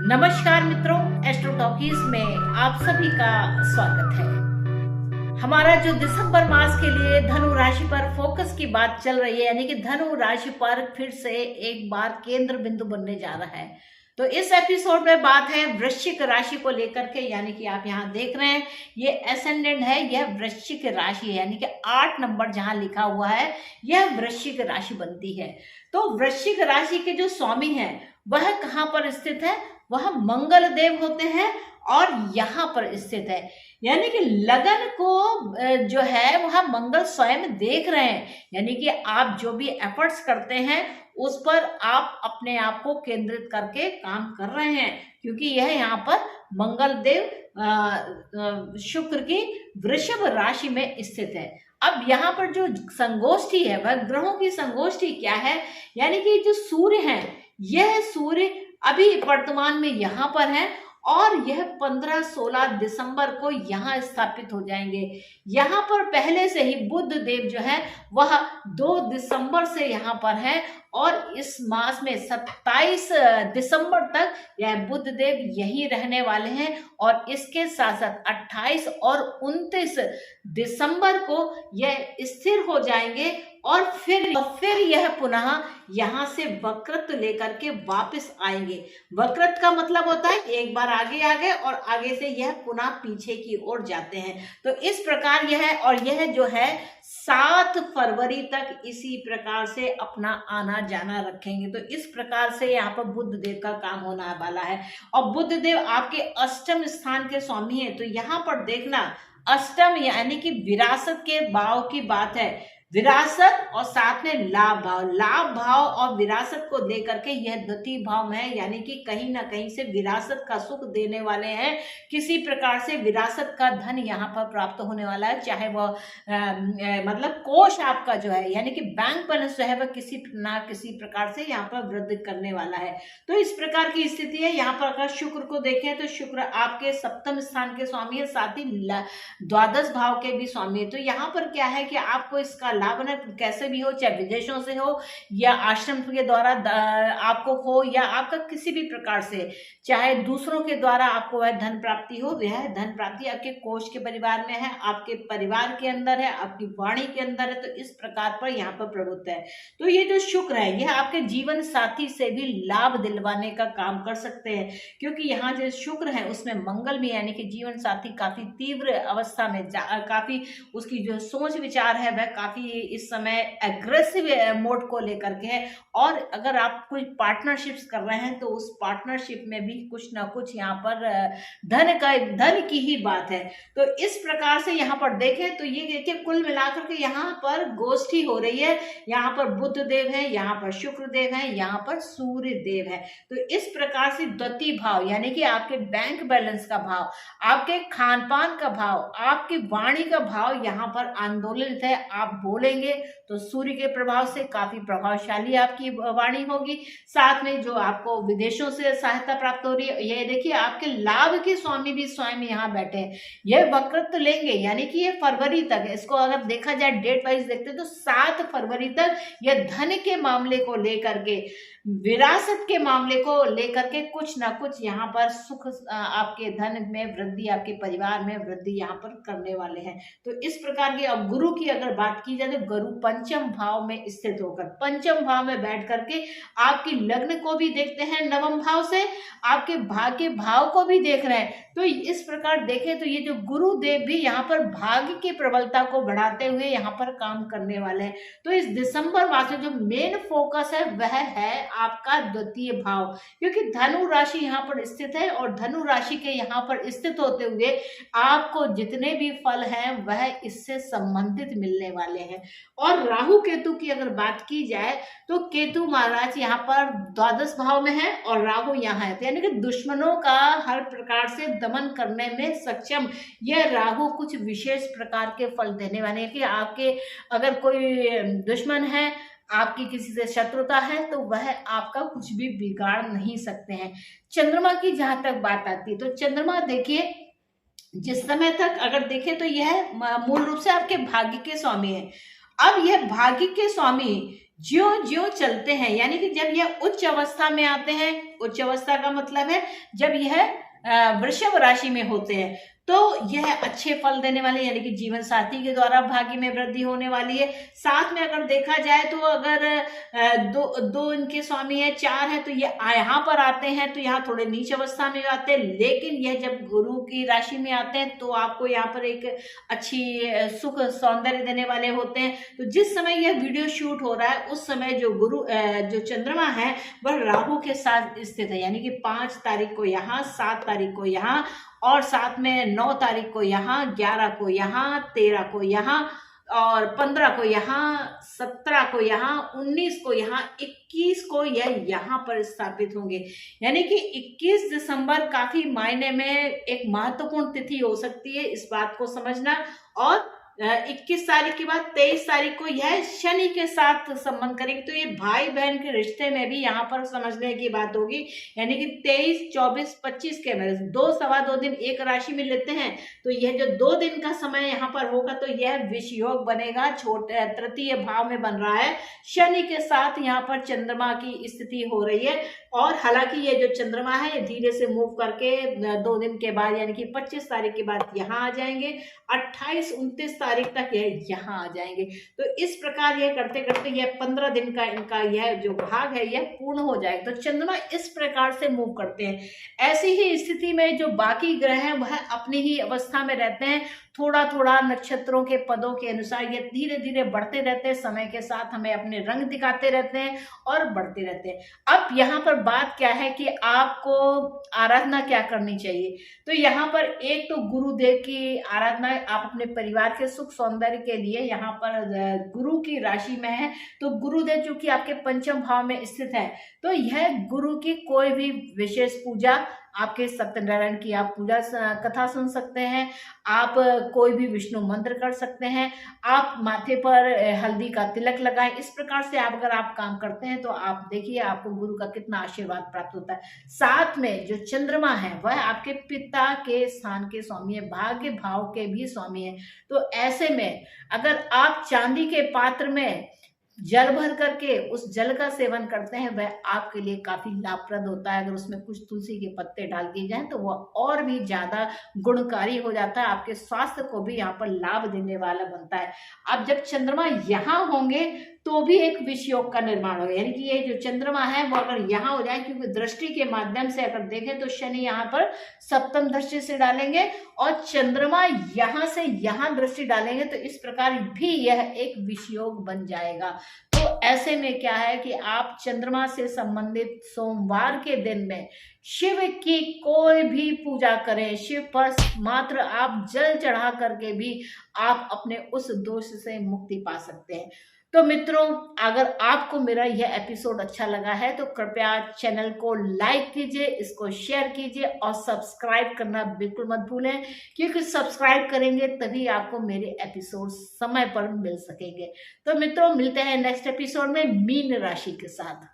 नमस्कार मित्रों, astro talkies में आप सभी का स्वागत है। हमारा जो दिसंबर मास के लिए धनु राशि पर फोकस की बात चल रही है, यानी कि धनु राशि पर फिर से एक बार केंद्र बिंदु बनने जा रहा है। तो इस एपिसोड में बात है वृश्चिक राशि को लेकर के, यानी कि आप यहाँ देख रहे हैं ये एसेंडेंट है, यह वृश्चिक राशि है, यानी कि 8 नंबर जहां लिखा हुआ है यह वृश्चिक राशि बनती है। तो वृश्चिक राशि के जो स्वामी हैं वह कहाँ पर स्थित है? वह मंगल देव होते हैं और यहाँ पर स्थित है, यानी कि लगन को जो है वह मंगल स्वयं देख रहे हैं, यानी कि आप जो भी एफर्ट्स करते हैं उस पर आप अपने आप को केंद्रित करके काम कर रहे हैं, क्योंकि यह यहाँ पर मंगल देव शुक्र की वृषभ राशि में स्थित है। अब यहाँ पर जो संगोष्ठी है वह ग्रहों की संगोष्ठी क्या है, यानी कि जो सूर्य है यह सूर्य अभी वर्तमान में यहाँ पर है और यह 15-16 दिसंबर को यहाँ स्थापित हो जाएंगे। यहाँ पर पहले से ही बुध देव जो है वह 2 दिसंबर से यहाँ पर है और इस मास में 27 दिसंबर तक यह बुध देव यही रहने वाले हैं और इसके साथ साथ 28 और 29 दिसंबर को यह स्थिर हो जाएंगे और फिर यह पुनः यहाँ से वक्रत्व लेकर के वापस आएंगे। वक्रत्व का मतलब होता है एक बार आगे आ गए और आगे से यह पुनः पीछे की ओर जाते हैं। तो इस प्रकार यह जो है 7 फरवरी तक इसी प्रकार से अपना आना जाना रखेंगे। तो इस प्रकार से यहाँ पर बुध देव का काम होने वाला है और बुध देव आपके अष्टम स्थान के स्वामी है। तो यहाँ पर देखना अष्टम यानी कि विरासत के भाव की बात है, विरासत और साथ में लाभ भाव और विरासत को लेकर के यह द्वितीय भाव में है, यानी कि कहीं ना कहीं से विरासत का सुख देने वाले हैं। किसी प्रकार से विरासत का धन यहाँ पर प्राप्त होने वाला है, चाहे वह मतलब कोष आपका जो है यानी कि बैंक बैलेंस जो है वह किसी ना किसी प्रकार से यहाँ पर वृद्धि करने वाला है। तो इस प्रकार की स्थिति है। यहाँ पर अगर शुक्र को देखें तो शुक्र आपके सप्तम स्थान के स्वामी है, साथ ही द्वादश भाव के भी स्वामी है। तो यहाँ पर क्या है कि आपको इसका लाभ न कैसे भी हो, चाहे विदेशों से हो या आश्रम के द्वारा आपको हो या आपका किसी भी प्रकार से चाहे दूसरों के द्वारा आपको वह धन प्राप्ति हो, यह धन प्राप्ति आपके कोष के परिवार में है, आपके परिवार के अंदर है, आपकी वाणी के अंदर है। तो इस प्रकार पर यहाँ पर प्रभुत्व है। तो ये जो शुक्र है यह आपके जीवन साथी से भी लाभ दिलवाने का काम कर सकते हैं, क्योंकि यहाँ जो शुक्र है उसमें मंगल भी, यानी कि जीवन साथी काफी तीव्र अवस्था में काफी उसकी जो सोच विचार है वह काफी इस समय एग्रेसिव मोड को लेकर के है। और अगर आप कोई पार्टनरशिप्स कर रहे हैं तो उस पार्टनरशिप में भी कुछ ना कुछ यहाँ पर धन की ही बात है। तो इस प्रकार से यहाँ पर देखें तो ये देखिए कुल मिलाकर के यहाँ पर गोष्ठी हो रही है। यहाँ पर बुध देव है, यहाँ पर शुक्र देव है, यहाँ पर सूर्य देव है। तो इस प्रकार से द्वितीय भाव यानी कि आपके बैंक बैलेंस का भाव, आपके खान पान का भाव, आपकी वाणी का भाव यहाँ पर आंदोलित है। आप बोलेंगे तो सूर्य के प्रभाव से काफी प्रभावशाली आपकी वाणी होगी। साथ में जो आपको विदेशों से सहायता प्राप्त हो रही है, ये देखिए आपके लाभ के स्वामी भी स्वयं यहाँ बैठे हैं, यह वक्रत्व लेंगे, यानी कि ये फरवरी तक, इसको अगर देखा जाए डेट वाइज देखते तो 7 फरवरी तक यह धन के मामले को लेकर के, विरासत के मामले को लेकर के कुछ ना कुछ यहाँ पर सुख, आपके धन में वृद्धि, आपके परिवार में वृद्धि यहाँ पर करने वाले हैं। तो इस प्रकार की, अब गुरु की अगर बात की जाए तो गुरु पंचम भाव में स्थित होकर, पंचम भाव में बैठ करके आपकी लग्न को भी देखते हैं, नवम भाव से आपके भाग्य भाव को भी देख रहे हैं। तो इस प्रकार देखें तो ये जो गुरु देव भी यहाँ पर भाग्य की प्रबलता को बढ़ाते हुए यहाँ पर काम करने वाले हैं। तो इस दिसंबर मास में जो मेन फोकस है वह है आपका द्वितीय भाव, क्योंकि धनु राशि यहाँ पर स्थित है और धनु राशि के यहाँ पर स्थित होते हुए आपको जितने भी फल हैं वह इससे संबंधित मिलने वाले हैं। और राहु केतु की अगर बात की जाए तो केतु महाराज यहाँ पर द्वादश भाव में है और राहु यहाँ है, यानी कि दुश्मनों का हर प्रकार से दमन करने में सक्षम यह राहु कुछ विशेष प्रकार के फल देने वाले हैं। कि आपके अगर कोई दुश्मन है, आपकी किसी से शत्रुता है, तो वह आपका कुछ भी बिगाड़ नहीं सकते हैं। चंद्रमा की जहां तक बात आती है तो चंद्रमा देखिए जिस समय तक अगर देखें तो यह मूल रूप से आपके भाग्य के स्वामी है। अब यह भाग्य के स्वामी ज्यो ज्यो चलते हैं, यानी कि जब यह उच्च अवस्था में आते हैं, उच्च अवस्था का मतलब है जब यह वृषभ राशि में होते हैं, तो यह अच्छे फल देने वाले, यानी कि जीवन साथी के द्वारा भाग्य में वृद्धि होने वाली है। साथ में अगर देखा जाए तो अगर दो इनके स्वामी है, 4 है, तो ये यहाँ पर आते हैं तो यहाँ थोड़े नीच अवस्था में आते हैं, लेकिन यह जब गुरु की राशि में आते हैं तो आपको यहाँ पर एक अच्छी सुख सौंदर्य देने वाले होते हैं। तो जिस समय यह वीडियो शूट हो रहा है उस समय जो चंद्रमा है वह राहु के साथ स्थित है, यानी कि 5 तारीख को यहाँ, 7 तारीख को यहाँ, और साथ में 9 तारीख को यहाँ, 11 को यहाँ, 13 को यहाँ, और 15 को यहाँ, 17 को यहाँ, 19 को यहाँ, 21 को यह यहाँ पर स्थापित होंगे। यानी कि 21 दिसंबर काफी मायने में एक महत्वपूर्ण तिथि हो सकती है, इस बात को समझना। और 21 तारीख के बाद 23 तारीख को यह शनि के साथ संबंध करेंगे, तो ये भाई बहन के रिश्ते में भी यहाँ पर समझने की बात होगी। यानी कि 23, 24, 25 के में 2-2.25 दिन एक राशि में लेते हैं, तो यह जो 2 दिन का समय यहाँ पर होगा तो यह विष योग बनेगा, छोटे तृतीय भाव में बन रहा है, शनि के साथ यहाँ पर चंद्रमा की स्थिति हो रही है। और हालांकि ये जो चंद्रमा है ये धीरे से मूव करके 2 दिन के बाद, यानी कि 25 तारीख के बाद यहाँ आ जाएंगे, 28-29 तारीख तक यह यहाँ आ जाएंगे। तो इस प्रकार यह करते करते यह 15 दिन का इनका यह जो भाग है यह पूर्ण हो जाएगा। तो चंद्रमा इस प्रकार से मूव करते हैं। ऐसी ही स्थिति में जो बाकी ग्रह हैं वह अपनी ही अवस्था में रहते हैं, थोड़ा थोड़ा नक्षत्रों के पदों के अनुसार ये धीरे धीरे बढ़ते रहते हैं, समय के साथ हमें अपने रंग दिखाते रहते हैं और बढ़ते रहते हैं। अब यहाँ पर बात क्या है कि आपको आराधना क्या करनी चाहिए, तो यहाँ पर एक तो गुरुदेव की आराधना, आप अपने परिवार के सुख सौंदर्य के लिए यहाँ पर गुरु की राशि में है, तो गुरुदेव चूंकि आपके पंचम भाव में स्थित है, तो यह गुरु की कोई भी विशेष पूजा, आपके सत्यनारायण की आप पूजा कथा सुन सकते हैं, आप कोई भी विष्णु मंत्र कर सकते हैं, आप माथे पर हल्दी का तिलक लगाएं। इस प्रकार से आप अगर आप काम करते हैं तो आप देखिए आपको गुरु का कितना आशीर्वाद प्राप्त होता है। साथ में जो चंद्रमा है वह आपके पिता के स्थान के स्वामी है, भाग्य भाव के भी स्वामी है। तो ऐसे में अगर आप चांदी के पात्र में जल भर करके उस जल का सेवन करते हैं वह आपके लिए काफी लाभप्रद होता है। अगर उसमें कुछ तुलसी के पत्ते डाल दिए जाएं तो वह और भी ज्यादा गुणकारी हो जाता है, आपके स्वास्थ्य को भी यहाँ पर लाभ देने वाला बनता है। अब जब चंद्रमा यहाँ होंगे तो भी एक विष योग का निर्माण होगा, यानी कि ये जो चंद्रमा है वो अगर यहाँ हो जाए, क्योंकि दृष्टि के माध्यम से अगर देखें तो शनि यहाँ पर सप्तम दृष्टि से डालेंगे और चंद्रमा यहाँ से यहाँ दृष्टि डालेंगे, तो इस प्रकार भी यह एक विष योग बन जाएगा। तो ऐसे में क्या है कि आप चंद्रमा से संबंधित सोमवार के दिन में शिव की कोई भी पूजा करें, शिव पर मात्र आप जल चढ़ा करके भी आप अपने उस दोष से मुक्ति पा सकते हैं। तो मित्रों, अगर आपको मेरा यह एपिसोड अच्छा लगा है तो कृपया चैनल को लाइक कीजिए, इसको शेयर कीजिए और सब्सक्राइब करना बिल्कुल मत भूलें, क्योंकि सब्सक्राइब करेंगे तभी आपको मेरे एपिसोड समय पर मिल सकेंगे। तो मित्रों, मिलते हैं नेक्स्ट एपिसोड में मीन राशि के साथ।